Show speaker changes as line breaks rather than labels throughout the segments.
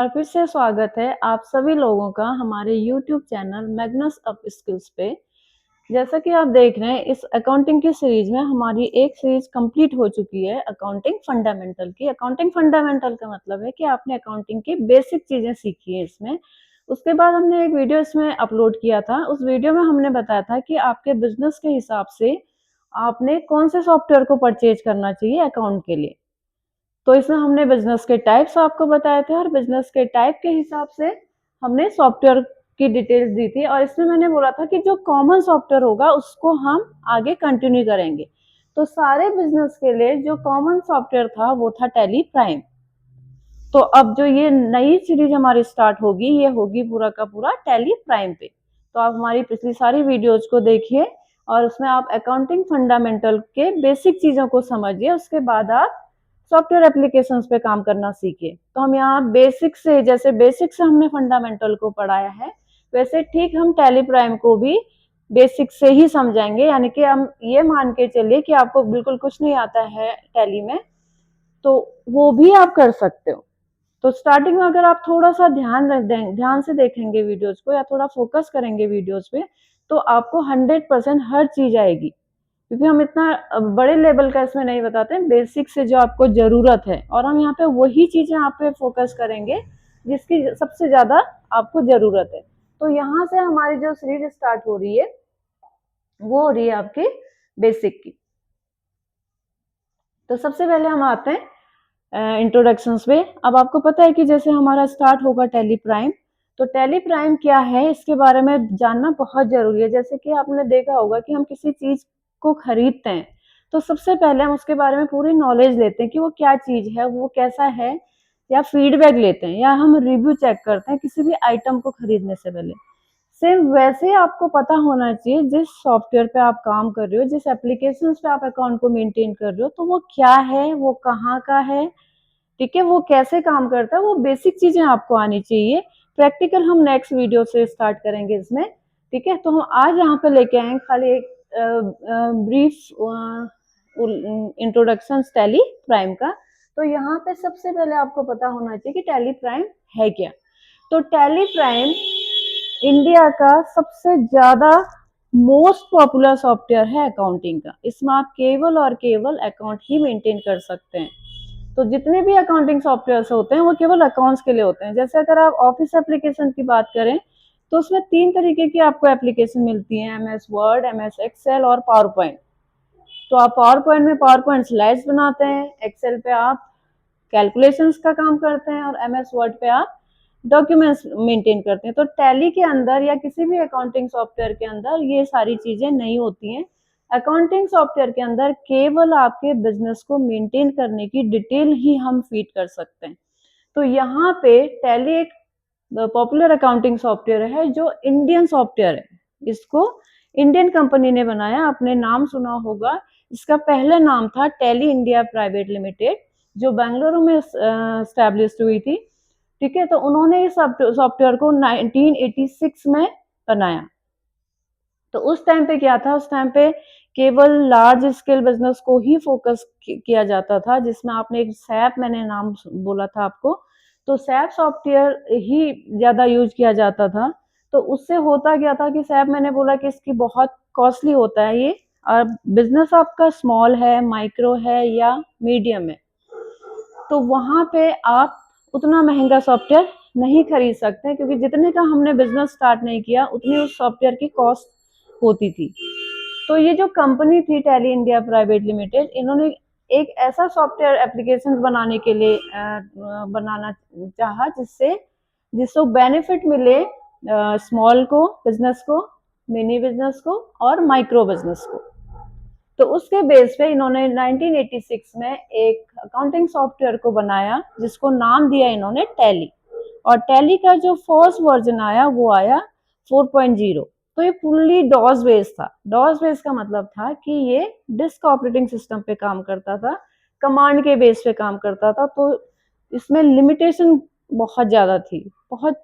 और फिर से स्वागत है आप सभी लोगों का हमारे YouTube channel Magnus up skills पे। जैसा कि आप देख रहे हैं इस अकाउंटिंग की सीरीज में हमारी एक सीरीज कंप्लीट हो चुकी है अकाउंटिंग फंडामेंटल की। अकाउंटिंग फंडामेंटल का मतलब है कि आपने अकाउंटिंग की बेसिक चीजें सीखी है इसमें। उसके बाद हमने एक वीडियो इसमें अपलोड किया था। उस वीडियो में हमने बताया था कि आपके बिजनेस के हिसाब से आपने कौन से सॉफ्टवेयर को परचेज करना चाहिए अकाउंट के लिए। तो इसमें हमने बिजनेस के टाइप्स आपको बताए थे और बिजनेस के टाइप के हिसाब से हमने सॉफ्टवेयर की डिटेल्स दी थी। और इसमें मैंने बोला था कि जो कॉमन सॉफ्टवेयर होगा उसको हम आगे कंटिन्यू करेंगे। तो सारे बिजनेस के लिए जो कॉमन सॉफ्टवेयर था वो था टैली प्राइम। तो अब जो ये नई सीरीज हमारी स्टार्ट होगी ये होगी पूरा का पूरा टैली प्राइम पे। तो आप हमारी पिछली सारी वीडियोज को देखिए और उसमें आप अकाउंटिंग फंडामेंटल के बेसिक चीजों को समझिए। उसके बाद आप सॉफ्टवेयर एप्लीकेशंस पे काम करना सीखिए। तो हम यहाँ बेसिक से, जैसे बेसिक से हमने फंडामेंटल को पढ़ाया है वैसे ठीक हम टैली प्राइम को भी बेसिक से ही समझाएंगे। यानी कि हम ये मान के चलिए कि आपको बिल्कुल कुछ नहीं आता है टैली में तो वो भी आप कर सकते हो। तो स्टार्टिंग में अगर आप थोड़ा सा ध्यान से देखेंगे वीडियोस को या थोड़ा फोकस करेंगे वीडियोस पे तो आपको 100% हर चीज आएगी। क्योंकि हम इतना बड़े लेवल का इसमें नहीं बताते हैं, बेसिक से जो आपको जरूरत है और हम यहाँ पे वही चीजें आप पे फोकस करेंगे जिसकी सबसे ज्यादा आपको जरूरत है। तो यहाँ से हमारी जो सीरीज स्टार्ट हो रही है वो हो रही है आपकी बेसिक की। तो सबसे पहले हम आते हैं इंट्रोडक्शंस पे। अब आपको पता है कि जैसे हमारा स्टार्ट होगा टैली प्राइम, तो टैली प्राइम क्या है इसके बारे में जानना बहुत जरूरी है। जैसे कि आपने देखा होगा कि हम किसी चीज को खरीदते हैं तो सबसे पहले हम उसके बारे में पूरी नॉलेज लेते हैं कि वो क्या चीज है, वो कैसा है, या फीडबैक लेते हैं या हम रिव्यू चेक करते हैं किसी भी आइटम को खरीदने से पहले। सेम वैसे ही आपको पता होना चाहिए जिस सॉफ्टवेयर पे आप काम कर रहे हो, जिस एप्लीकेशन पे आप अकाउंट को मेंटेन कर रहे हो, तो वो क्या है, वो कहाँ का है, ठीक है, वो कैसे काम करता है, वो बेसिक चीजें आपको आनी चाहिए। प्रैक्टिकल हम नेक्स्ट वीडियो से स्टार्ट करेंगे इसमें, ठीक है। तो हम आज यहाँ पे लेके आए खाली एक ब्रीफ इंट्रोडक्शन टैली प्राइम का। तो यहाँ पे सबसे पहले आपको पता होना चाहिए कि टैली प्राइम है क्या। तो टैली प्राइम इंडिया का सबसे ज्यादा मोस्ट पॉपुलर सॉफ्टवेयर है अकाउंटिंग का। इसमें आप केवल और केवल अकाउंट ही मेंटेन कर सकते हैं। तो जितने भी अकाउंटिंग सॉफ्टवेयर होते हैं वो केवल अकाउंट्स के लिए होते हैं। जैसे अगर आप ऑफिस एप्लीकेशन की बात करें तो उसमें 3 तरीके की आपको एप्लीकेशन मिलती है, MS वर्ड, MS एक्सेल और पावर पॉइंट। तो आप पावर पॉइंट में पावर पॉइंट स्लाइड्स बनाते हैं, एक्सेल पे आप कैलकुलेशंस का काम करते हैं और MS वर्ड पे आप डॉक्यूमेंट्स मेंटेन करते हैं। तो टैली के अंदर या किसी भी अकाउंटिंग सॉफ्टवेयर के अंदर ये सारी चीजें नहीं होती हैं। अकाउंटिंग सॉफ्टवेयर के अंदर केवल आपके बिजनेस को मेंटेन करने की डिटेल ही हम फीड कर सकते हैं। तो यहाँ पे टैली एक पॉपुलर अकाउंटिंग सॉफ्टवेयर है जो इंडियन सॉफ्टवेयर है। इसको इंडियन कंपनी ने बनाया, आपने नाम सुना होगा। इसका पहला नाम था टैली इंडिया प्राइवेट लिमिटेड जो बेंगलुरु में स्टैब्लिश हुई थी, ठीक है। तो उन्होंने इस सॉफ्टवेयर को 1986 में बनाया। तो उस टाइम पे क्या था, उस टाइम पे केवल लार्ज स्केल बिजनेस को ही फोकस किया जाता था, जिसमें आपने एक सैप, मैंने नाम बोला था आपको, तो सैप सॉफ्टवेयर ही ज्यादा यूज किया जाता था। तो उससे होता क्या था कि सैप, मैंने बोला कि इसकी बहुत कॉस्टली होता है ये, और बिजनेस आपका स्मॉल है, माइक्रो है या मीडियम है, तो वहां पे आप उतना महंगा सॉफ्टवेयर नहीं खरीद सकते क्योंकि जितने का हमने बिजनेस स्टार्ट नहीं किया उतनी उस सॉफ्टवेयर की कॉस्ट होती थी। तो ये जो कंपनी थी टैली इंडिया प्राइवेट लिमिटेड, इन्होंने एक ऐसा सॉफ्टवेयर एप्लीकेशन बनाने के लिए बनाना चाहा जिससे जिसको बेनिफिट मिले स्मॉल को, बिजनेस को, मिनी बिजनेस को और माइक्रो बिजनेस को। तो उसके बेस पे इन्होंने 1986 में एक अकाउंटिंग सॉफ्टवेयर को बनाया जिसको नाम दिया इन्होंने टैली। और टैली का जो फर्स्ट वर्जन आया वो आया 4.0। तो ये फुल्ली डॉस बेस्ड था। डॉस बेस्ड का मतलब था कि ये डिस्क ऑपरेटिंग सिस्टम पे काम करता था, कमांड के बेस पे काम करता था। तो इसमें लिमिटेशन बहुत ज्यादा थी, बहुत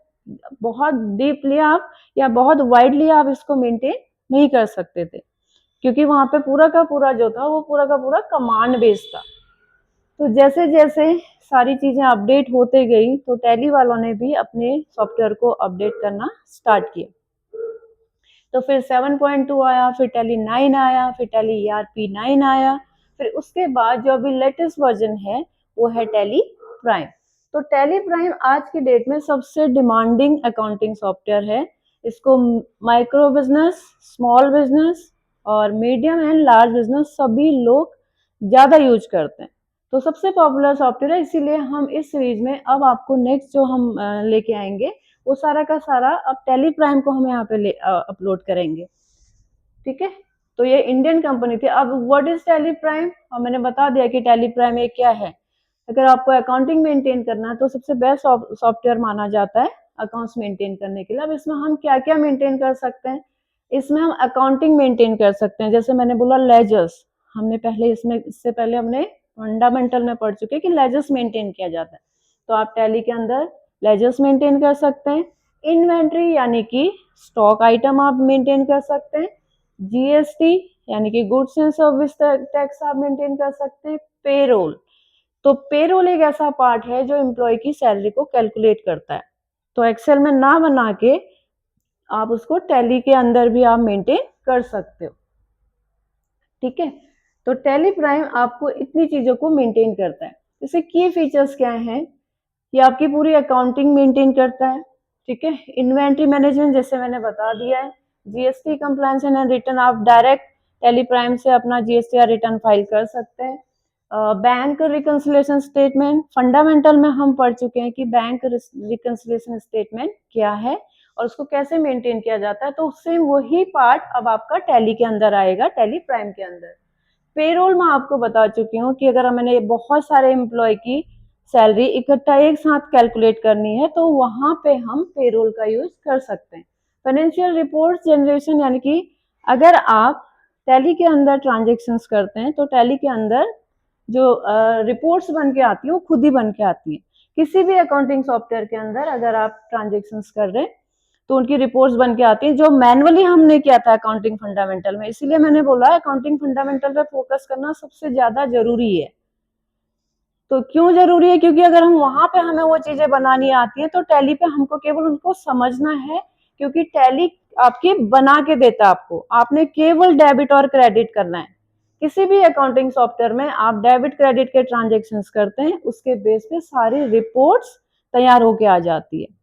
बहुत डीपली आप या बहुत वाइडली आप इसको मेंटेन नहीं कर सकते थे, क्योंकि वहां पे पूरा का पूरा जो था वो पूरा का पूरा कमांड बेस्ड था। तो जैसे जैसे सारी चीजें अपडेट होते गई तो टैली वालों ने भी अपने सॉफ्टवेयर को अपडेट करना स्टार्ट किया। तो फिर 7.2 आया, फिर टैली 9 आया, फिर टैली ERP 9 आया, फिर उसके बाद जो अभी लेटेस्ट वर्जन है वो है टैली प्राइम। तो टैली प्राइम आज की डेट में सबसे डिमांडिंग अकाउंटिंग सॉफ्टवेयर है। इसको माइक्रो बिजनेस, स्मॉल बिजनेस और मीडियम एंड लार्ज बिजनेस सभी लोग ज़्यादा यूज करते हैं। तो सबसे पॉपुलर सॉफ्टवेयर है, इसीलिए हम इस सीरीज में अब आपको नेक्स्ट जो हम लेके आएंगे वो सारा का सारा अब टैली प्राइम को हम यहाँ पे अपलोड करेंगे। ठीक है, तो ये इंडियन कंपनी थी। अब व्हाट इज टैली प्राइम, और मैंने बता दिया कि टैली प्राइम ये क्या है। अगर आपको अकाउंटिंग मेंटेन करना है तो सबसे बेस्ट सॉफ्टवेयर माना जाता है अकाउंट्स मेंटेन करने के लिए। अब इसमें हम क्या क्या मेंटेन कर सकते हैं, इसमें हम अकाउंटिंग मेंटेन कर सकते हैं। जैसे मैंने बोला लेजर्स, हमने पहले इससे पहले हमने फंडामेंटल में पढ़ चुके कि लेजर्स मेंटेन किया जाता है, तो आप टैली के अंदर लेजर्स मेंटेन कर सकते हैं। इन्वेंट्री यानी कि स्टॉक आइटम आप मेंटेन कर सकते हैं। जीएसटी यानी कि गुड्स एंड सर्विस टैक्स आप मेंटेन कर सकते हैं। पेरोल, तो पेरोल एक ऐसा पार्ट है जो एम्प्लॉय की सैलरी को कैलकुलेट करता है, तो एक्सेल में ना बना के आप उसको टैली के अंदर भी आप मेंटेन कर सकते हो। ठीक है, तो टैली प्राइम आपको इतनी चीजों को मेंटेन करता है। जैसे की फीचर्स क्या हैं, ये आपकी पूरी अकाउंटिंग मेंटेन करता है। ठीक है, इन्वेंट्री मैनेजमेंट जैसे मैंने बता दिया है। जीएसटी कंप्लायंस एंड रिटर्न आप डायरेक्ट टैली प्राइम से अपना जीएसटी या रिटर्न फाइल कर सकते हैं। बैंक रिकंसिलिएशन स्टेटमेंट, फंडामेंटल में हम पढ़ चुके हैं कि बैंक रिकंसिलिएशन स्टेटमेंट क्या है और उसको कैसे मेंटेन किया जाता है, तो उससे वही पार्ट अब आपका टैली के अंदर आएगा, टैली प्राइम के अंदर। पेरोल में आपको बता चुकी हूँ कि अगर मैंने बहुत सारे एम्प्लॉय की सैलरी इकट्ठा एक साथ कैलकुलेट करनी है तो वहां पे हम पेरोल का यूज कर सकते हैं। फाइनेंशियल रिपोर्ट जनरेशन यानी कि अगर आप टैली के अंदर ट्रांजेक्शन्स करते हैं तो टैली के अंदर जो रिपोर्ट्स बन के आती है वो खुद ही बन के आती है। किसी भी अकाउंटिंग सॉफ्टवेयर के अंदर अगर आप ट्रांजेक्शन्स कर रहे हैं तो उनकी रिपोर्ट्स बन के आती है, जो मैनुअली हमने किया था अकाउंटिंग फंडामेंटल में। इसीलिए मैंने बोला अकाउंटिंग फंडामेंटल पे फोकस करना सबसे ज्यादा जरूरी है। तो क्यों जरूरी है, क्योंकि अगर हम वहां पे हमें वो चीजें बनानी आती है तो टैली पे हमको केवल उनको समझना है, क्योंकि टैली आपकी बना के देता है आपको, आपने केवल डेबिट और क्रेडिट करना है। किसी भी अकाउंटिंग सॉफ्टवेयर में आप डेबिट क्रेडिट के ट्रांजेक्शन्स करते हैं, उसके बेस पे सारी रिपोर्ट्स तैयार होके आ जाती है।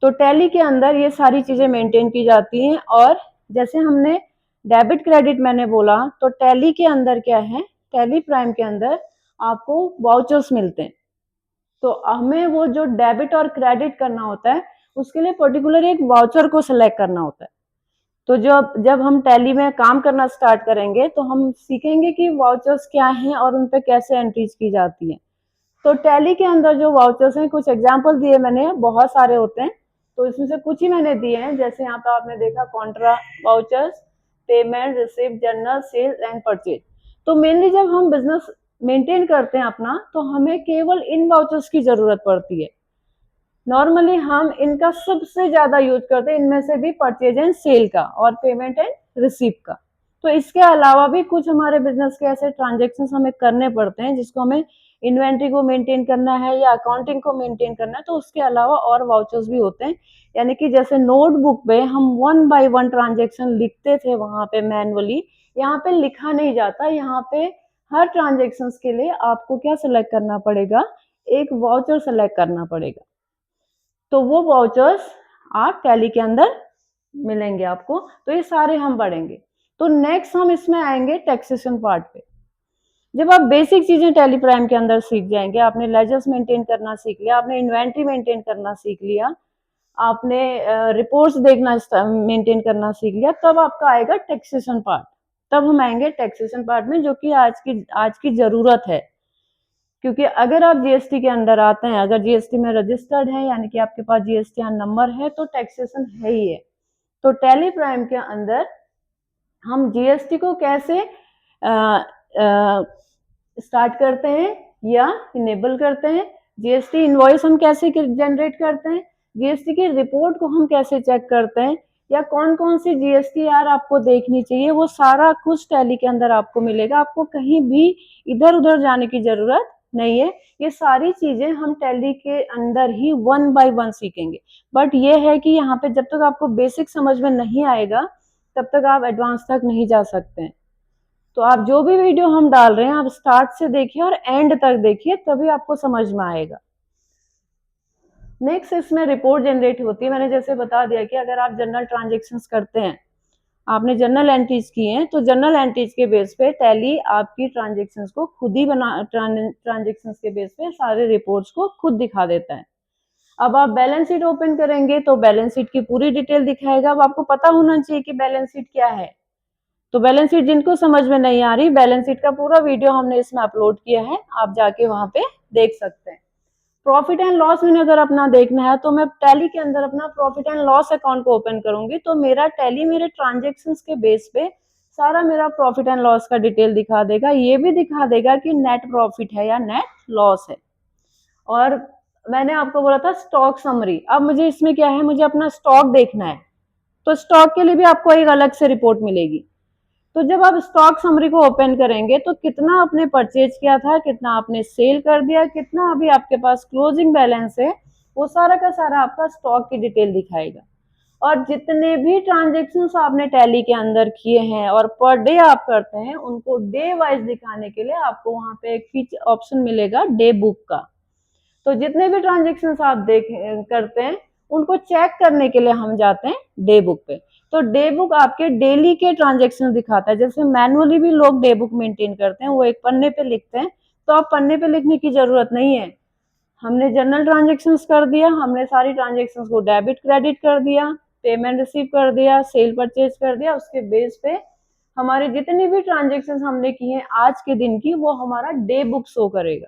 तो टैली के अंदर ये सारी चीजें मेंटेन की जाती हैं। और जैसे हमने डेबिट क्रेडिट मैंने बोला, तो टैली के अंदर क्या है, टैली प्राइम के अंदर आपको वाउचर्स मिलते हैं। तो हमें वो जो डेबिट और क्रेडिट करना होता है उसके लिए पर्टिकुलर एक वाउचर को सिलेक्ट करना होता है। तो जब हम टैली में काम करना स्टार्ट करेंगे तो हम सीखेंगे कि वाउचर्स क्या हैं और उन पे कैसे एंट्रीज की जाती है। तो टैली के अंदर जो वाउचर्स हैं, कुछ एग्जांपल दिए मैंने, बहुत सारे होते हैं, तो इसमें से कुछ ही मैंने दिए हैं। जैसे यहाँ पे आपने देखा contra vouchers, payment, receipt, journal, sales and purchase. तो मेनली जब हम बिजनेस मेंटेन करते हैं अपना तो हमें केवल इन वाउचर्स की जरूरत पड़ती है। नॉर्मली हम इनका सबसे ज्यादा यूज करते हैं, इनमें से भी परचेज एंड सेल का और पेमेंट एंड रिसीव का। तो इसके अलावा भी कुछ हमारे बिजनेस के ऐसे ट्रांजेक्शन्स हमें करने पड़ते हैं जिसको हमें इन्वेंट्री को मेंटेन करना है या अकाउंटिंग को मेंटेन करना है, तो उसके अलावा और वाउचर्स भी होते हैं। यानी कि जैसे नोटबुक पे हम 1 बाय 1 ट्रांजेक्शन लिखते थे वहां पे मैनुअली, यहाँ पे लिखा नहीं जाता। यहाँ पे हर ट्रांजेक्शन के लिए आपको क्या सिलेक्ट करना पड़ेगा, एक वाउचर सिलेक्ट करना पड़ेगा। तो वो वाउचर्स आप टैली के अंदर मिलेंगे आपको। तो ये सारे हम पढ़ेंगे। तो नेक्स्ट हम इसमें आएंगे टैक्सेशन पार्ट पे। जब आप बेसिक चीजें टैली प्राइम के अंदर सीख जाएंगे, आपने लेजर्स मेंटेन करना सीख लिया, आपने इन्वेंट्री मेंटेन करना सीख लिया, आपने रिपोर्ट्स देखना मेंटेन करना सीख लिया, तब आपका आएगा टैक्सेशन पार्ट। तब हम आएंगे टैक्सेशन पार्ट में, जो कि आज की जरूरत है। क्योंकि अगर आप जीएसटी के अंदर आते हैं, अगर जीएसटी में रजिस्टर्ड है यानी कि आपके पास जीएसटीआन नंबर है, तो टैक्सेशन है ही है। तो टैली प्राइम के अंदर हम जीएसटी को कैसे स्टार्ट करते हैं या इनेबल करते हैं, जीएसटी इनवॉइस हम कैसे जनरेट करते हैं, जीएसटी की रिपोर्ट को हम कैसे चेक करते हैं, या कौन कौन सी जीएसटीआर आपको देखनी चाहिए, वो सारा कुछ टैली के अंदर आपको मिलेगा। आपको कहीं भी इधर उधर जाने की जरूरत नहीं है। ये सारी चीजें हम टैली के अंदर ही 1 बाय 1 सीखेंगे। बट ये है कि यहाँ पे जब तक आपको बेसिक समझ में नहीं आएगा तब तक आप एडवांस तक नहीं जा सकते हैं। तो आप जो भी वीडियो हम डाल रहे हैं आप स्टार्ट से देखिए और एंड तक देखिए, तभी आपको समझ में आएगा। नेक्स्ट इसमें रिपोर्ट जनरेट होती है। मैंने जैसे बता दिया कि अगर आप जनरल ट्रांजेक्शन्स करते हैं, आपने जर्नल एंट्रीज की हैं, तो जर्नल एंट्रीज के बेस पे टैली आपकी ट्रांजेक्शन्स को खुद ही ट्रांजेक्शन्स के बेस पे सारे रिपोर्ट्स को खुद दिखा देता है। अब आप बैलेंस शीट ओपन करेंगे तो बैलेंस शीट की पूरी डिटेल दिखाएगा। अब आपको पता होना चाहिए कि बैलेंस शीट क्या है। तो बैलेंस शीट जिनको समझ में नहीं आ रही, बैलेंस शीट का पूरा वीडियो हमने इसमें अपलोड किया है, आप जाके वहां पे देख सकते हैं। प्रॉफिट एंड लॉस में अगर अपना देखना है तो मैं टैली के अंदर अपना प्रॉफिट एंड लॉस अकाउंट को ओपन करूंगी, तो मेरा टैली मेरे ट्रांजेक्शन्स के बेस पे सारा मेरा प्रॉफिट एंड लॉस का डिटेल दिखा देगा। ये भी दिखा देगा कि नेट प्रॉफिट है या नेट लॉस है। और मैंने आपको बोला था स्टॉक समरी। अब मुझे इसमें क्या है, मुझे अपना स्टॉक देखना है, तो स्टॉक के लिए भी आपको एक अलग से रिपोर्ट मिलेगी। तो जब आप स्टॉक समरी को ओपन करेंगे तो कितना आपने परचेज किया था, कितना आपने सेल कर दिया, कितना अभी आपके पास क्लोजिंग बैलेंस है, वो सारा का सारा आपका स्टॉक की डिटेल दिखाएगा। और जितने भी ट्रांजेक्शन्स आपने टैली के अंदर किए हैं और पर डे आप करते हैं, उनको डे वाइज दिखाने के लिए आपको वहां पे एक फीचर ऑप्शन मिलेगा डे बुक का। तो जितने भी ट्रांजेक्शन्स आप करते हैं उनको चेक करने के लिए हम जाते हैं डे बुक पे। तो डे बुक आपके डेली के ट्रांजेक्शन दिखाता है। जैसे मैनुअली भी लोग डे बुक मेंटेन करते हैं, वो एक पन्ने पे लिखते हैं, तो आप पन्ने पे लिखने की जरूरत नहीं है। हमने जनरल ट्रांजेक्शन्स कर दिया, हमने सारी ट्रांजेक्शन्स को डेबिट क्रेडिट कर दिया, पेमेंट रिसीव कर दिया, सेल परचेज कर दिया, उसके बेस पे हमारे जितनी भी ट्रांजेक्शन्स हमने की हैं आज के दिन की, वो हमारा डे बुक शो करेगा।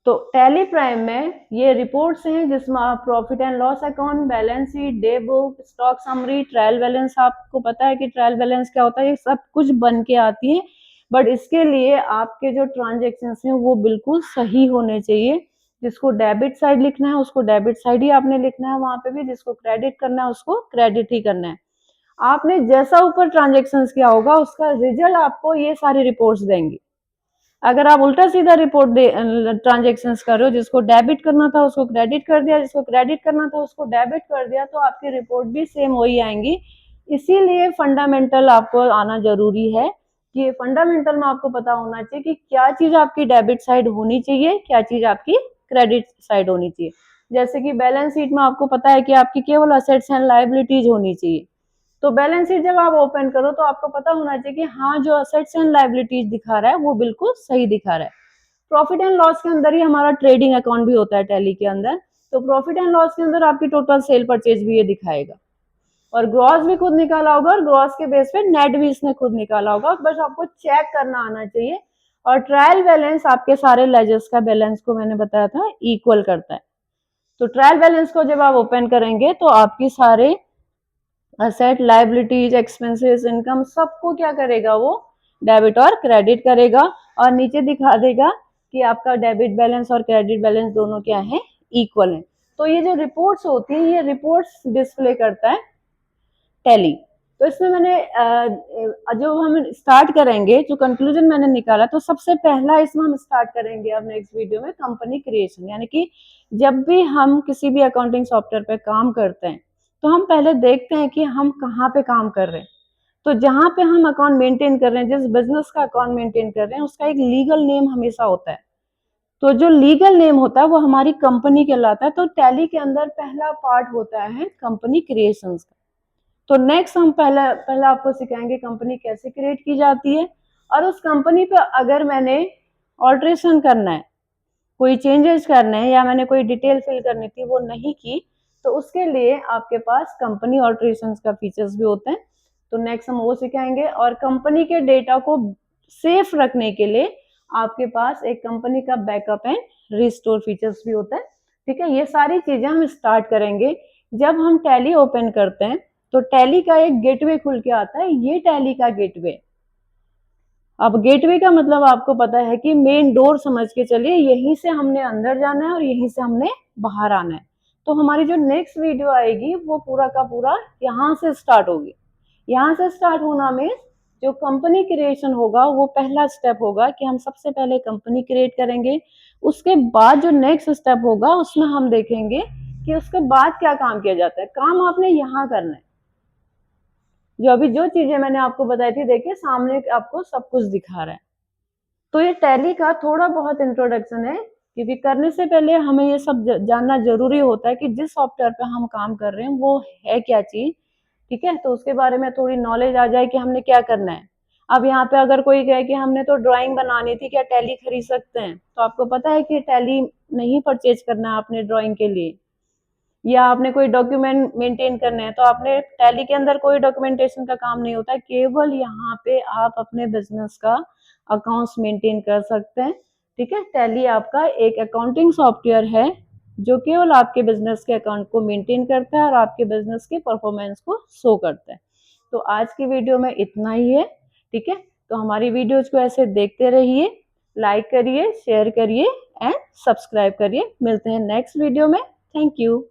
तो टैली प्राइम में ये रिपोर्ट्स हैं जिसमें आप profit and loss account, balance sheet, day book, stock summary, trial balance, आपको पता है कि ट्रायल बैलेंस क्या होता है, ये सब कुछ बन के आती है। बट इसके लिए आपके जो ट्रांजेक्शन्स हैं वो बिल्कुल सही होने चाहिए। जिसको डेबिट साइड लिखना है उसको डेबिट साइड ही आपने लिखना है, वहां पे भी जिसको क्रेडिट करना है उसको क्रेडिट ही करना है। आपने जैसा ऊपर ट्रांजेक्शन्स किया होगा उसका रिजल्ट आपको ये सारी रिपोर्ट्स देंगी। अगर आप उल्टा सीधा रिपोर्ट ट्रांजेक्शन्स कर रहे हो, जिसको डेबिट करना था उसको क्रेडिट कर दिया, जिसको क्रेडिट करना था उसको डेबिट कर दिया, तो आपकी रिपोर्ट भी सेम वही आएंगी। इसीलिए फंडामेंटल आपको आना जरूरी है कि फंडामेंटल में आपको पता होना चाहिए कि क्या चीज आपकी डेबिट साइड होनी चाहिए, क्या चीज आपकी क्रेडिट साइड होनी चाहिए। जैसे कि बैलेंस शीट में आपको पता है कि आपकी केवल असेट्स एंड लायबिलिटीज होनी चाहिए। तो बैलेंस शीट जब आप ओपन करो तो आपको पता होना चाहिए कि हाँ, जो असेट्स एंड लायबिलिटीज दिखा रहा है वो बिल्कुल सही दिखा रहा है। प्रॉफिट एंड लॉस के अंदर ही हमारा ट्रेडिंग अकाउंट भी होता है टैली के अंदर। तो प्रॉफिट एंड लॉस के अंदर आपकी टोटल सेल परचेज भी ये दिखाएगा, और ग्रॉस भी खुद निकाला होगा, और ग्रॉस के बेस पे नेट भी इसने खुद निकाला होगा, बस आपको चेक करना आना चाहिए। और ट्रायल बैलेंस आपके सारे लेजर्स का बैलेंस को मैंने बताया था इक्वल करता है। तो ट्रायल बैलेंस को जब आप ओपन करेंगे तो आपकी सारे असेट, लायबिलिटीज, एक्सपेंसेस, इनकम सबको क्या करेगा, वो डेबिट और क्रेडिट करेगा, और नीचे दिखा देगा कि आपका डेबिट बैलेंस और क्रेडिट बैलेंस दोनों क्या है, इक्वल है। तो ये जो रिपोर्ट्स होती है ये रिपोर्ट्स डिस्प्ले करता है टैली। तो इसमें मैंने जो हम स्टार्ट करेंगे, जो कंक्लूजन मैंने निकाला, तो सबसे पहला इसमें हम स्टार्ट करेंगे अब नेक्स्ट वीडियो में कंपनी क्रिएशन। यानी कि जब भी हम किसी भी अकाउंटिंग सॉफ्टवेयर पे काम करते हैं तो हम पहले देखते हैं कि हम कहाँ पे काम कर रहे हैं। तो जहाँ पे हम अकाउंट मेंटेन कर रहे हैं, जिस बिजनेस का अकाउंट मेंटेन कर रहे हैं, उसका एक लीगल नेम हमेशा होता है। तो जो लीगल नेम होता है वो हमारी कंपनी कहलाता है। तो टैली के अंदर पहला पार्ट होता है कंपनी क्रिएशन का। तो नेक्स्ट हम पहला आपको सिखाएंगे कंपनी कैसे क्रिएट की जाती है, और उस कंपनी पे अगर मैंने ऑल्ट्रेशन करना है, कोई चेंजेस करने हैं, या मैंने कोई डिटेल फिल करनी थी वो नहीं की, तो उसके लिए आपके पास कंपनी ऑल्ट्रेशन का फीचर्स भी होते हैं। तो नेक्स्ट हम वो सिखाएंगे। और कंपनी के डेटा को सेफ रखने के लिए आपके पास एक कंपनी का बैकअप एंड रिस्टोर फीचर्स भी होता है। ठीक है, ये सारी चीजें हम स्टार्ट करेंगे जब हम टैली ओपन करते हैं। तो टैली का एक गेटवे खुल के आता है, ये टैली का गेटवे। अब गेटवे का मतलब आपको पता है कि मेन डोर समझ के चलिए, यहीं से हमने अंदर जाना है और यहीं से हमने बाहर आना है। तो हमारी जो नेक्स्ट वीडियो आएगी वो पूरा का पूरा यहाँ से स्टार्ट होगी। यहाँ से स्टार्ट होना में जो कंपनी क्रिएशन होगा वो पहला स्टेप होगा कि हम सबसे पहले कंपनी क्रिएट करेंगे। उसके बाद जो नेक्स्ट स्टेप होगा उसमें हम देखेंगे कि उसके बाद क्या काम किया जाता है। काम आपने यहाँ करना है। जो चीजें मैंने आपको बताई थी, देखिए सामने आपको सब कुछ दिखा रहा है। तो ये टैली का थोड़ा बहुत इंट्रोडक्शन है, क्योंकि करने से पहले हमें ये सब जानना जरूरी होता है कि जिस सॉफ्टवेयर पे हम काम कर रहे हैं वो है क्या चीज, ठीक है। तो उसके बारे में थोड़ी नॉलेज आ जाए कि हमने क्या करना है। अब यहाँ पे अगर कोई कहे कि हमने तो ड्राइंग बनानी थी, क्या टैली खरीद सकते हैं, तो आपको पता है कि टैली नहीं परचेज करना है आपने ड्राइंग के लिए, या आपने कोई डॉक्यूमेंट मेंटेन करना है तो आपने टैली के अंदर कोई डॉक्यूमेंटेशन का काम नहीं होता है। केवल यहाँ पे आप अपने बिजनेस का अकाउंट्स मेंटेन कर सकते हैं, ठीक है। टैली आपका एक अकाउंटिंग सॉफ्टवेयर है जो केवल आपके बिजनेस के अकाउंट को मेंटेन करता है और आपके बिजनेस के परफॉर्मेंस को शो करता है। तो आज की वीडियो में इतना ही है, ठीक है। तो हमारी वीडियोज को ऐसे देखते रहिए, लाइक करिए, शेयर करिए एंड सब्सक्राइब करिए। मिलते हैं नेक्स्ट वीडियो में। Thank you.